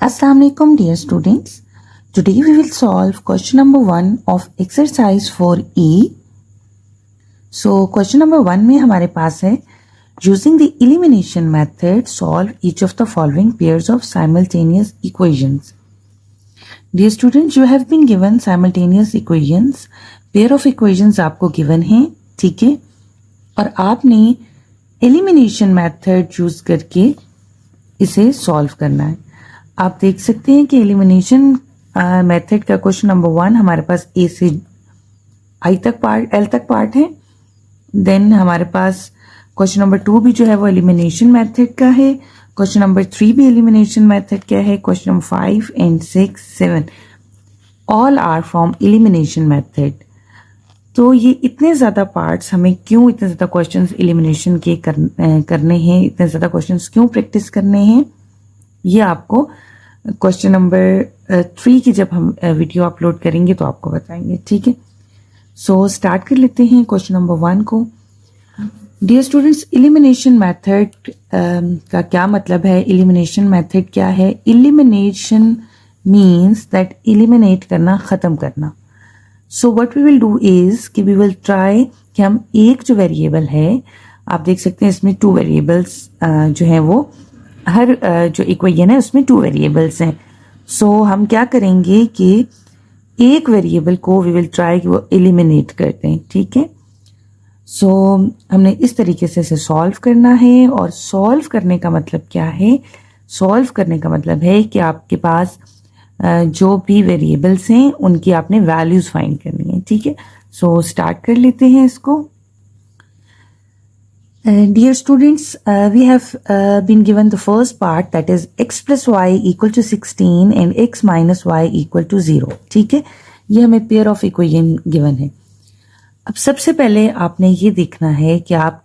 Assalamu alaikum dear students. Today we will solve question number 1 of exercise 4E. So question number 1 में हमारे पास है using the elimination method solve each of the following pairs of simultaneous equations. Dear students, you have been given simultaneous equations. Pair of equations आपको given हैं, ठीक है, और आपने elimination method use करके इसे solve करना है. आप देख सकते हैं कि एलिमिनेशन मेथड का क्वेश्चन नंबर 1 हमारे पास ए से आई तक पार्ट एल तक पार्ट है. देन हमारे पास क्वेश्चन नंबर 2 भी जो है वो एलिमिनेशन मेथड का है. क्वेश्चन नंबर 3 भी एलिमिनेशन मेथड का है. Question number 5 and 6 7 all are from elimination method. तो ये इतने ज़्यादा पार्ट्स हमें क्यों, इतने ज़्यादा क्वेश्चंस एलिमिनेशन के करने हैं, इतने ज़्यादा क्वेश्चंस क्यों प्रैक्टिस करने हैं, ये आपको क्वेश्चन नंबर 3 की जब हम वीडियो अपलोड करेंगे तो आपको बताएंगे, ठीक है. सो स्टार्ट कर लेते हैं क्वेश्चन नंबर 1 को. डियर स्टूडेंट्स, एलिमिनेशन मेथड का क्या मतलब है? एलिमिनेशन मेथड क्या है? एलिमिनेशन मीन्स दैट एलिमिनेट करना, ख़त्म करना. So what we will do is कि वी विल ट्राई कि हम एक जो वेरिएबल है, आप देख सकते हैं इसमें 2 वेरिएबल्स जो हैं वो हर जो इक्वेशन है उसमें 2 वेरिएबल्स हैं. सो हम क्या करेंगे कि एक वेरिएबल को वी विल ट्राई कि वो एलिमिनेट करते हैं, ठीक है. सो हमने इस तरीके से इसे सॉल्व करना है. और सॉल्व करने का मतलब क्या है? सॉल्व करने का मतलब है कि आपके पास जो भी वेरिएबल्स हैं उनकी आपने वैल्यूज फाइंड करनी है, ठीक है. सो स्टार्ट कर लेते हैं इसको. Dear students, we have been given the first part, that is x plus y equal to 16 and x minus y equal to 0. ठीक है, ये हमें पेयर ऑफ इक्वेशन गिवन है. अब सबसे पहले आपने ये देखना है कि आप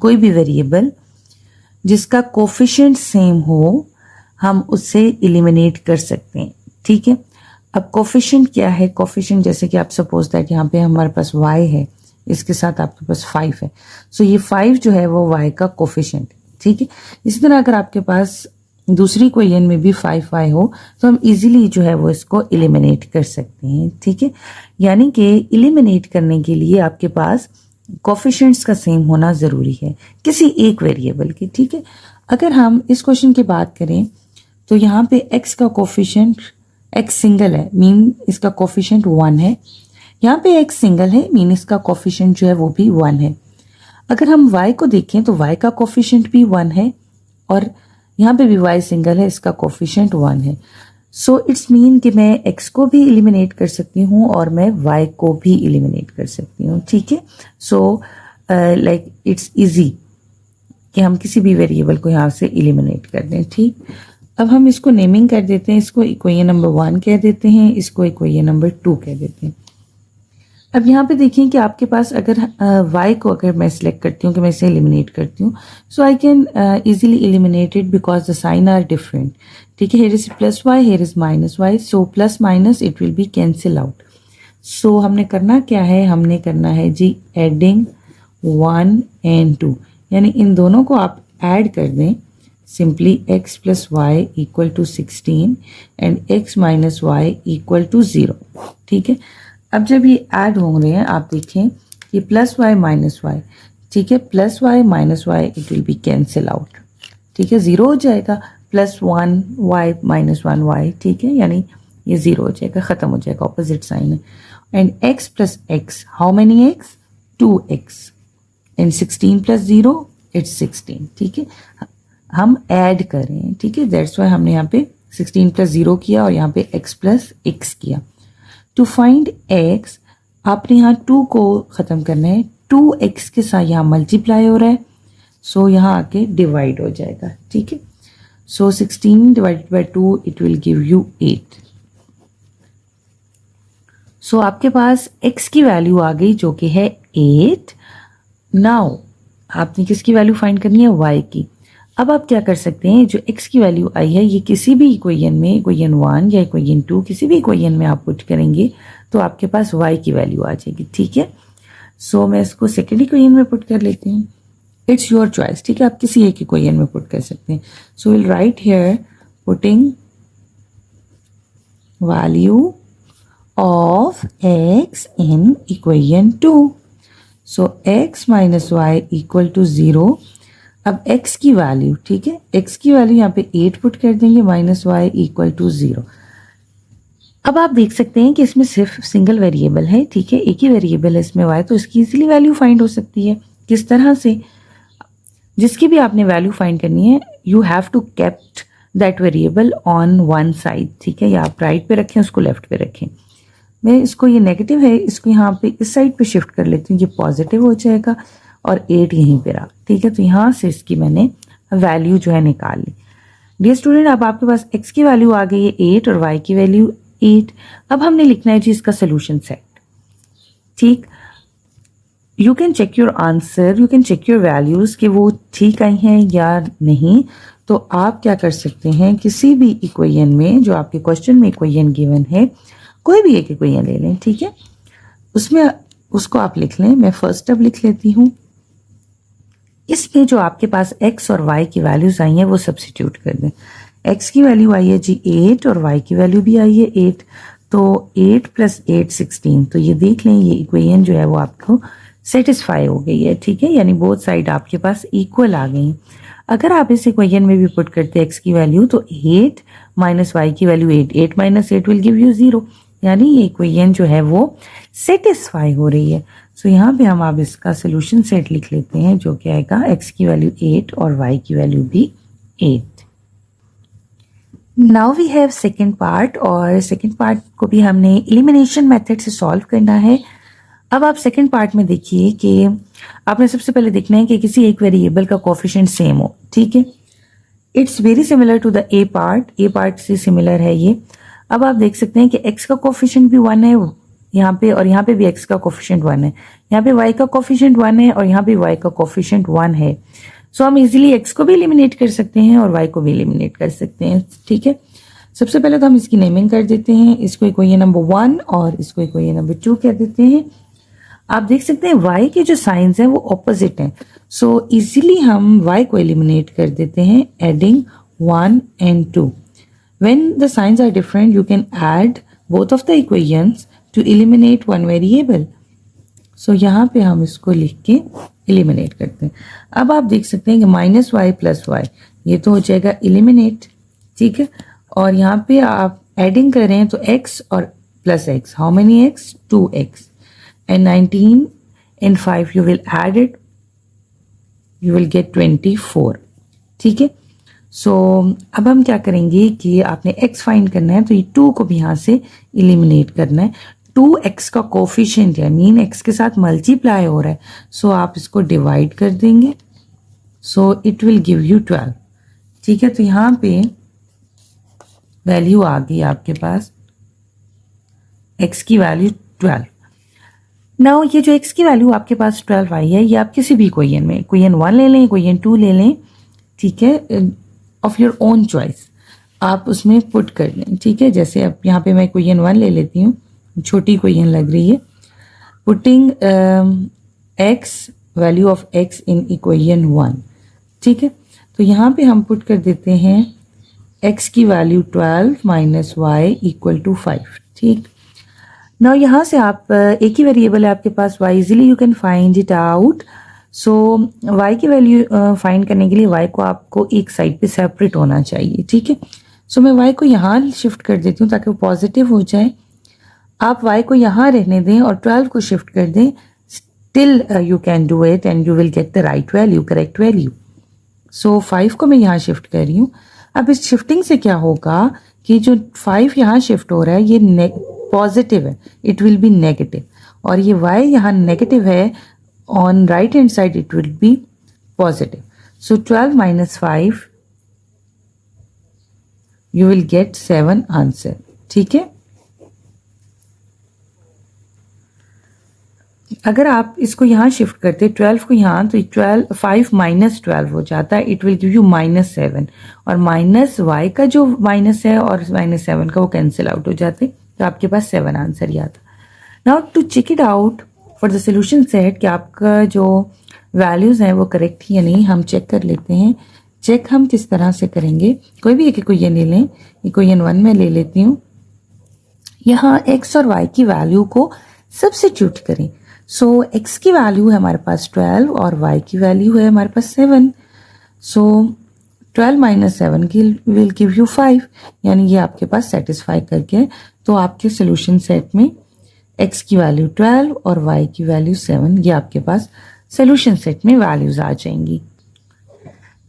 कोई भी वेरिएबल जिसका कोफिशिएंट सेम हो हम उससे एलिमिनेट कर सकते हैं, ठीक है. अब कोफिशिएंट क्या है? कोफिशिएंट जैसे कि आप सपोज दैट यहाँ पे हमारे पास y है, इसके साथ आपके पास 5 है. सो ये 5 जो है वो y का कोफिशिएंट, ठीक है. इसी तरह अगर आपके पास दूसरी इक्वेशन में भी 5y हो तो हम इजीली जो है वो इसको एलिमिनेट कर सकते हैं, ठीक है. यानी कि एलिमिनेट करने के लिए आपके पास कोफिशिएंट्स का सेम होना ज़रूरी है किसी एक वेरिएबल के, ठीक है. अगर हम इस क्वेश्चन की बात करें तो यहाँ पे x का कोफिशिएंट, x सिंगल है, मीन इसका कोफिशिएंट 1 है. यहाँ पे x सिंगल है, मीन इसका कोफिशिएंट जो है वो भी 1 है. अगर हम y को देखें तो y का कोफिशिएंट भी 1 है और यहाँ पे भी y सिंगल है, इसका कोफिशिएंट 1 है. सो इट्स मीन कि मैं x को भी एलिमिनेट कर सकती हूँ और मैं y को भी एलिमिनेट कर सकती हूँ, ठीक है. सो लाइक इट्स इजी कि हम किसी भी वेरिएबल को यहाँ से एलिमिनेट कर दें, ठीक. अब हम इसको नेमिंग कर देते हैं. इसको इक्वेशन नंबर 1 कह देते हैं, इसको इक्वेशन नंबर 2 कह देते हैं. अब यहाँ पे देखिए कि आपके पास अगर y को अगर मैं सिलेक्ट करती हूँ कि मैं इसे एलिमिनेट करती हूँ, so I can easily eliminate it because the sign are different, ठीक है. Here is plus y, here is minus y, so plus minus it will be cancel out. So हमने करना क्या है? हमने करना है जी एडिंग 1 एंड 2, यानी इन दोनों को आप ऐड कर दें. Simply x plus y equal to 16 and x minus y equal to 0, ठीक है. अब जब ये ऐड हो रहे हैं आप देखें कि प्लस वाई माइनस वाई, ठीक है, plus y minus y it will be cancel out, ठीक है. 0 हो जाएगा. प्लस 1 वाई माइनस 1 वाई, ठीक है, यानी ये 0 हो जाएगा, ख़त्म हो जाएगा, ऑपोजिट साइन है. And x plus x, how many x? 2x. And 16 plus 0 it's 16, ठीक है. हम ऐड करें, ठीक है, दैट्स वाई हमने यहाँ पे 16 प्लस 0 किया और यहाँ पे x प्लस x किया. टू फाइंड x आपने यहाँ 2 को ख़त्म करना है. 2x के साथ यहाँ मल्टीप्लाई हो रहा है, सो यहाँ आके डिवाइड हो जाएगा, ठीक है. सो 16 divided by 2 it will give you 8. सो आपके पास x की वैल्यू आ गई जो कि है 8. नाउ आपने किसकी वैल्यू फाइंड करनी है? y की. अब आप क्या कर सकते हैं, जो x की वैल्यू आई है ये किसी भी इक्वेशन में, इक्वेशन 1 या इक्वेशन 2, किसी भी इक्वेशन में आप पुट करेंगे तो आपके पास y की वैल्यू आ जाएगी, ठीक है. सो मैं इसको सेकेंड इक्वेशन में पुट कर लेती हूँ. इट्स योर चॉइस, ठीक है, आप किसी एक इक्वेशन में पुट कर सकते हैं. So will write here putting value of x in equation 2. So x minus y equal to 0. अब x की वैल्यू, ठीक है, x की वैल्यू यहाँ पे 8 पुट कर देंगे, माइनस वाई इक्वल टू 0. अब आप देख सकते हैं कि इसमें सिर्फ सिंगल वेरिएबल है, ठीक है, एक ही वेरिएबल है इसमें y, तो इसकी इजीली वैल्यू फाइंड हो सकती है. किस तरह से? जिसकी भी आपने वैल्यू फाइंड करनी है, you have to kept that variable on one side, ठीक है, या आप राइट पे रखें, उसको लेफ्ट पे रखें. मैं इसको, ये नेगेटिव है, इसको यहाँ पे इस साइड पे शिफ्ट कर लेती हूँ, ये पॉजिटिव हो जाएगा और 8 यहीं पे रहा, ठीक है. तो यहाँ से इसकी मैंने वैल्यू जो है निकाल ली. डियर स्टूडेंट, अब आपके पास x की वैल्यू आ गई है 8 और y की वैल्यू 8. अब हमने लिखना है जी इसका सोल्यूशन सेट, ठीक. You can check your answer, you can check your values कि वो ठीक आई हैं या नहीं. तो आप क्या कर सकते हैं, किसी भी इक्वेशन में, जो आपके क्वेश्चन में इक्वेशन गिवन है, कोई भी एक इक्वेशन ले लें, ठीक है, उसमें उसको आप लिख लें. मैं फर्स्ट अब लिख लेती हूँ. इसमें जो आपके पास x और y की वैल्यूज आई हैं वो सब्स्टिट्यूट कर दें. x की वैल्यू आई है जी 8 और y की वैल्यू भी आई है 8. तो 8 + 8 16. तो ये देख लें, ये इक्वेशन जो है वो आपको सेटिस्फाई हो गई है, ठीक है, यानी बोथ साइड आपके पास इक्वल आ गई. अगर आप इस इक्वेशन में भी पुट करते हैं x की वैल्यू, तो 8 माइनस y की value 8, 8 minus 8 will give you 0, यानी ये इक्वेशन जो है वो सेटिस्फाई हो रही है. सो यहाँ पे हम अब इसका सोल्यूशन सेट लिख लेते हैं, जो कि आएगा x की वैल्यू 8 और y की वैल्यू भी 8. Now we have second part, और सेकेंड पार्ट को भी हमने एलिमिनेशन मेथड से सॉल्व करना है. अब आप सेकेंड पार्ट में देखिए कि आपने सबसे पहले देखना है कि किसी एक वेरिएबल का कोफिशिएंट सेम हो, ठीक है. It's very similar to the A part से सिमिलर है ये. अब आप देख सकते हैं कि x का कोफिशिएंट भी 1 है यहाँ पे, और यहाँ पे भी x का कोफिशिएंट 1 है. यहाँ पे y का कोफिशिएंट 1 है और यहाँ पे y का कोफिशिएंट 1 है. सो हम इजीली x को भी एलिमिनेट कर सकते हैं और y को भी एलिमिनेट कर सकते हैं, ठीक है. सबसे पहले तो हम इसकी नेमिंग कर देते हैं. इसको इक्वेशन नंबर 1 और इसको इक्वेशन नंबर 2 कह देते हैं. आप देख सकते हैं y के जो साइंस हैं वो ऑपोजिट हैं. सो इजीली हम y को एलिमिनेट कर देते हैं adding 1 and 2. When the signs are different, you can add both of the equations to eliminate one variable. So यहाँ पे हम इसको लिख के eliminate करते हैं. अब आप देख सकते हैं कि माइनस वाई प्लस वाई, ये तो हो जाएगा eliminate, ठीक है. और यहाँ पे आप एडिंग कर रहे हैं तो x और plus x, how many x? 2x. And 19 and 5 you will add it, you will get 24, ठीक है. सो अब हम क्या करेंगे कि आपने x फाइंड करना है, तो ये 2 को भी यहाँ से एलिमिनेट करना है. 2x का कोफिशिएंट है, मीन x के साथ मल्टीप्लाई हो रहा है, सो आप इसको डिवाइड कर देंगे. So it will give you 12, ठीक है. तो यहाँ पे वैल्यू आ गई आपके पास x की वैल्यू 12. नाउ ये जो x की वैल्यू आपके पास 12 आई है, ये आप किसी भी इक्वेशन में, इक्वेशन 1 ले लें, इक्वेशन 2 ले लें, ठीक है, ऑफ योर ओन चॉइस आप उसमें पुट कर लें, ठीक है. जैसे अब यहाँ पे मैं इक्वेशन 1 ले लेती हूँ, छोटी इक्वेशन लग रही है. Putting x, value of x in equation 1, ठीक है. तो यहाँ पे हम पुट कर देते हैं x की value 12 minus y equal to 5, ठीक. नाउ यहाँ से आप एक ही वेरिएबल है आपके पास y, easily you can find it out. So y की वैल्यू फाइंड करने के लिए y को आपको एक साइड पे सेपरेट होना चाहिए, ठीक है. सो मैं y को यहाँ शिफ्ट कर देती हूँ ताकि वो पॉजिटिव हो जाए. आप y को यहाँ रहने दें और 12 को शिफ्ट कर दें. Still you can do it and you will get the right value, correct value. So 5 को मैं यहाँ शिफ्ट कर रही हूँ. अब इस शिफ्टिंग से क्या होगा कि जो 5 यहाँ शिफ्ट हो रहा है ये पॉजिटिव है, इट विल बी नेगेटिव, और ये y यहाँ नेगेटिव है, on right hand side it will be positive. So 12 minus 5 you will get 7 answer, ठीक है. अगर आप इसको यहाँ शिफ्ट करते 12 को यहाँ, तो 5 माइनस 12 हो जाता है, इट विल गिव यू -7, और माइनस y का जो माइनस है और -7 का वो कैंसिल आउट हो जाते, तो आपके पास 7 आंसर ही आता. Now to check it out for the solution set कि आपका जो वैल्यूज़ हैं वो करेक्ट है या नहीं, हम चेक कर लेते हैं. चेक हम किस तरह से करेंगे, कोई भी एक इक्वेशन ले लें. इक्वेशन 1 में ले लेती हूँ. यहाँ x और y की वैल्यू को सब्स्टिट्यूट करें। सो x की वैल्यू है हमारे पास 12 और y की वैल्यू है हमारे पास 7। So 12 minus 7 will give you 5, यानी ये आपके पास सेटिस्फाई करके, तो आपके सोल्यूशन सेट में x की वैल्यू 12 और y की वैल्यू 7, ये आपके पास सोल्यूशन सेट में वैल्यूज आ जाएंगी।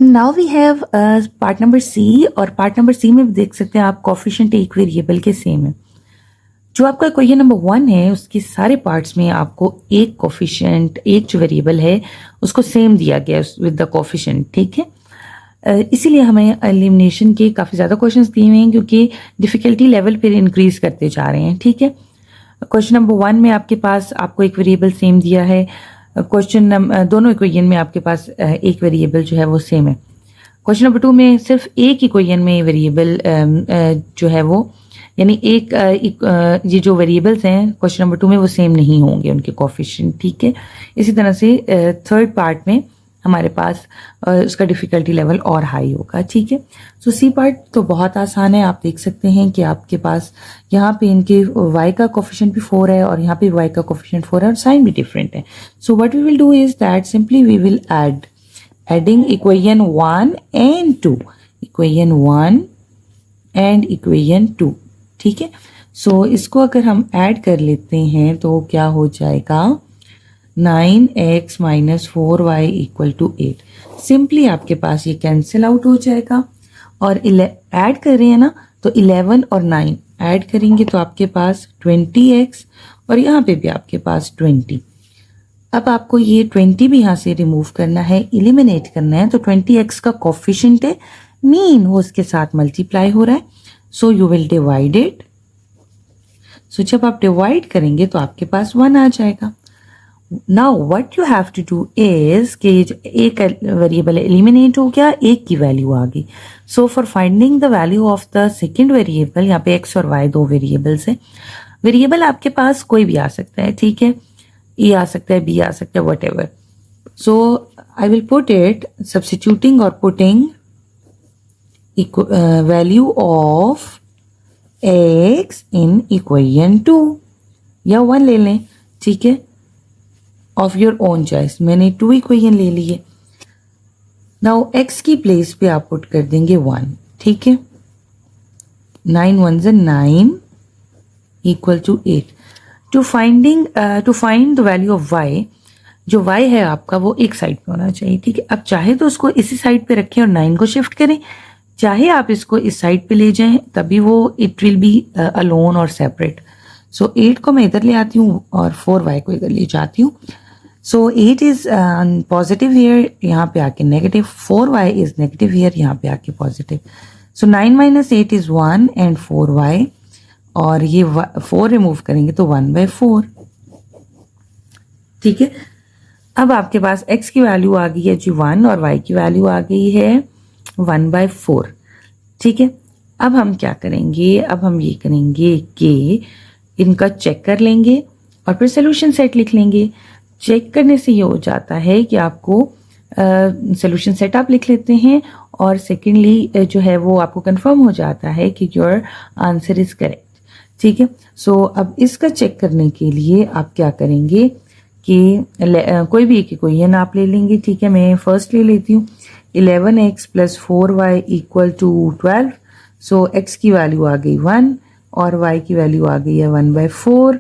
Now we have part number C, और पार्ट नंबर सी में देख सकते हैं आप कोफिशिएंट एक वेरिएबल के सेम है। जो आपका क्वेश्चन नंबर 1 है उसके सारे पार्ट्स में आपको एक कोफिशिएंट, एक जो वेरिएबल है उसको सेम दिया गया विद द कोफिशिएंट, ठीक है। इसीलिए हमें एलिमिनेशन के काफ़ी ज़्यादा क्वेश्चंस दिए हुए हैं, क्योंकि डिफिकल्टी लेवल फिर इंक्रीज करते जा रहे हैं, ठीक है। क्वेश्चन नंबर 1 में आपके पास आपको एक वेरिएबल सेम दिया है। क्वेश्चन नंबर दोनों इक्वेशन में आपके पास एक वेरिएबल जो है वो सेम है। क्वेश्चन नंबर 2 में सिर्फ एक इक्वेशन में वेरिएबल जो है वो, यानी ये जो वेरिएबल्स हैं क्वेश्चन नंबर 2 में वो सेम नहीं होंगे उनके कोफिशिएंट, ठीक है। इसी तरह से थर्ड पार्ट में हमारे पास उसका डिफिकल्टी लेवल और हाई होगा, ठीक है। सो सी पार्ट तो बहुत आसान है। आप देख सकते हैं कि आपके पास यहाँ पे इनके y का कोफिशिएंट भी 4 है और यहाँ पे y का कोफिशिएंट 4 है और साइन भी डिफरेंट है। So what we will do is that simply we will adding equation 1 and 2, equation 1 and equation 2, ठीक है। सो इसको अगर हम ऐड कर लेते हैं तो क्या हो जाएगा, 9x minus 4y equal to 8। Simply आपके पास ये कैंसिल आउट हो जाएगा, और ऐड कर रहे हैं ना, तो 11 और 9 ऐड करेंगे तो आपके पास 20x, और यहाँ पे भी आपके पास 20। अब आपको ये 20 भी यहाँ से रिमूव करना है, इलिमिनेट करना है, तो 20x का कोफिशिएंट है, मीन वो उसके साथ मल्टीप्लाई हो रहा है, so you will divide it. So जब आप डिवाइड करेंगे तो आपके पास 1 आ जाएगा। Now what you have to do is कि एक वेरिएबल एलिमिनेट हो गया, एक की वैल्यू आ गई। So for finding the value of the second variable, यहाँ पे x और y दो वेरिएबल्स है। वेरिएबल आपके पास कोई भी आ सकता है, ठीक है, ए आ सकता है, बी आ सकता है, whatever. So I will put it substituting और putting value of x in equation 2 या 1 ले लें, ठीक है, ऑफ योर ओन चॉइस। मैंने 2 इक्वेशन ले लिए। नाउ x की प्लेस पे आप पुट कर देंगे 1, ठीक है। 9 1 9 equal to 8। To find the value of y, जो y है आपका वो एक साइड पे होना चाहिए, ठीक है। अब चाहे तो उसको इसी साइड पे रखें और 9 को शिफ्ट करें, चाहे आप इसको इस साइड पे ले जाएं, तभी वो इट विल बी अलोन और सेपरेट। सो 8 को मैं इधर ले आती हूँ और 4y को इधर ले जाती हूँ। सो 8 इज पॉजिटिव हियर, यहाँ पे आके negative, 4y is negative here, यहाँ पे आके positive. So 9 minus 8 is 1 and 4y, और ये 4 रिमूव करेंगे तो 1/4, ठीक है। अब आपके पास x की वैल्यू आ गई है जी 1 और y की वैल्यू आ गई है 1/4, ठीक है। अब हम क्या करेंगे, अब हम ये करेंगे कि इनका चेक कर लेंगे और फिर सोल्यूशन सेट लिख लेंगे। चेक करने से ये हो जाता है कि आपको सोल्यूशन सेट आप लिख लेते हैं, और सेकेंडली जो है वो आपको कंफर्म हो जाता है कि योर आंसर इज करेक्ट, ठीक है। सो अब इसका चेक करने के लिए आप क्या करेंगे कि कोई भी एक इक्वेशन आप ले लेंगे, ठीक है। मैं फर्स्ट ले लेती हूँ, 11x plus 4y equal to 12। So x की वैल्यू आ गई 1 और y की वैल्यू आ गई है 1/4।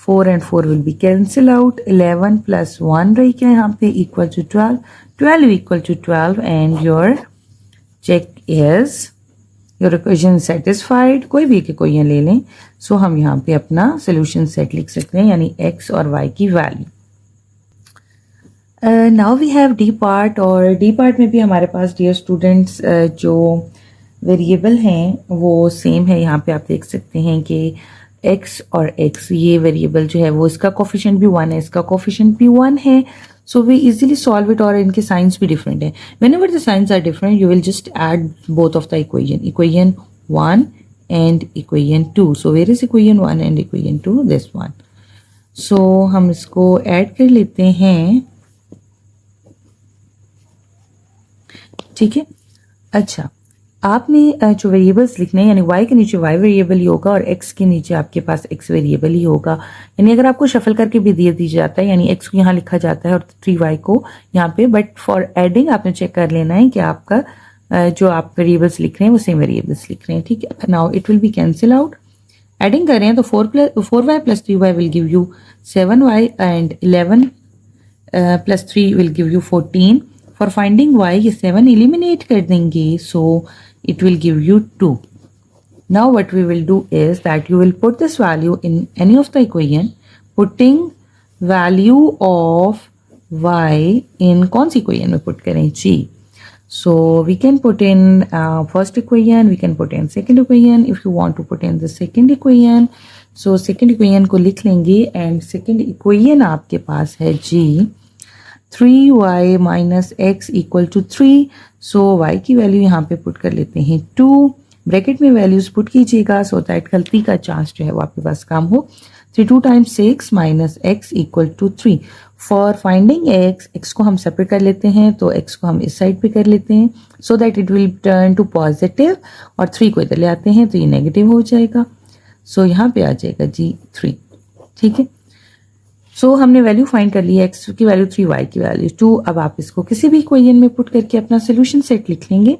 4 and 4 will be cancel out. 11 plus 1 रही क्या यहाँ पे equal to 12. 12 equal to 12 and your check is your equation satisfied. कोई भी एक equation ले लें, so हम यहाँ पे अपना solution set लिख सकते हैं, यानी x और y की value. Now we have D part, और डी पार्ट में भी हमारे पास डियर स्टूडेंट्स जो वेरिएबल हैं वो सेम है। यहाँ पे आप देख सकते हैं कि x और x, ये वेरिएबल जो है वो इसका कोफिशिएंट भी 1 है, इसका कोफिशिएंट भी 1 है। So we easily solve it, और इनके साइंस भी डिफरेंट है। Whenever the signs are different you will just add both of the equation 1 and equation 2। So where is equation 1 and equation 2? This one. So हम इसको add कर लेते हैं, ठीक है। अच्छा, आपने जो वेरिएबल्स लिखने हैं, यानी y के नीचे y वेरिएबल ही होगा और x के नीचे आपके पास x वेरिएबल ही होगा। यानी अगर आपको शफल करके भी दिया जाता है, यानी x को यहाँ लिखा जाता है और 3y को यहाँ पे, बट फॉर एडिंग आपने चेक कर लेना है कि आपका जो आप वेरिएबल्स लिख रहे हैं वो सेम वेरिएबल्स लिख रहे हैं, ठीक है। Now it will be cancel out. Adding कर रहे हैं तो 4y plus 3y will give you 7y and 11 plus 3 will give you 14। For finding y ये 7 एलिमिनेट कर देंगे, सो it will give you 2. Now what we will do is that you will put this value in any of the equation, putting value of y in कौन सी equation में put करें g. So we can put in first equation, we can put in second equation if you want to put in the second equation. So second equation को लिख लेंगे and second equation आपके पास है g 3y minus X equal to 3। So y की value यहाँ पे put कर लेते हैं 2, ब्रैकेट में वैल्यूज पुट कीजिएगा सो दैट गलती का चांस जो है वो आपके पास कम हो। 3 2 times 6 minus X equal to 3। For finding x को हम सेपरेट कर लेते हैं, तो x को हम इस साइड पे कर लेते हैं so that it will turn to positive, और 3 को इधर ले आते हैं तो ये नेगेटिव हो जाएगा। सो यहाँ पे आ जाएगा जी 3, ठीक है। सो हमने वैल्यू फाइंड कर ली है, x की वैल्यू 3, y की वैल्यू 2। अब आप इसको किसी भी इक्वेशन में पुट करके अपना सोल्यूशन सेट लिख लेंगे,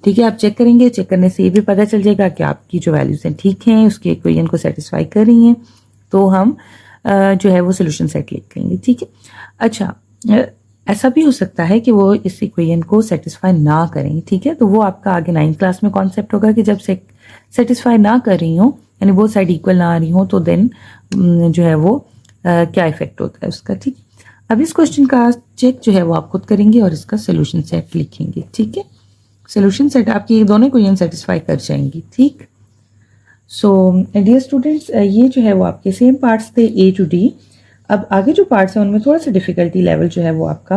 ठीक है। आप चेक करेंगे, चेक करने से ये भी पता चल जाएगा कि आपकी जो वैल्यूज हैं ठीक हैं, उसके इक्वेशन को सेटिस्फाई कर रही हैं, तो हम जो है वो सोल्यूशन सेट लिख लेंगे, ठीक है। अच्छा, ऐसा भी हो सकता है कि वो इस इक्वेशन को सेटिस्फाई ना करें, ठीक है। तो वो आपका आगे 9th क्लास में कॉन्सेप्ट होगा कि जब सेटिस्फाई ना कर रही हो, यानी वो साइड इक्वल ना आ रही हो, तो देन जो है वो क्या इफेक्ट होता है उसका, ठीक। अब इस क्वेश्चन का चेक जो है वो आप खुद करेंगे और इसका सोल्यूशन सेट लिखेंगे, ठीक है। सोल्यूशन सेट आपकी दोनों इक्वेशन सेटिस्फाई कर जाएंगी, ठीक। सो डियर स्टूडेंट्स, ये जो है वो आपके सेम पार्ट्स थे A to D। अब आगे जो पार्ट्स हैं उनमें थोड़ा सा डिफिकल्टी लेवल जो है वो आपका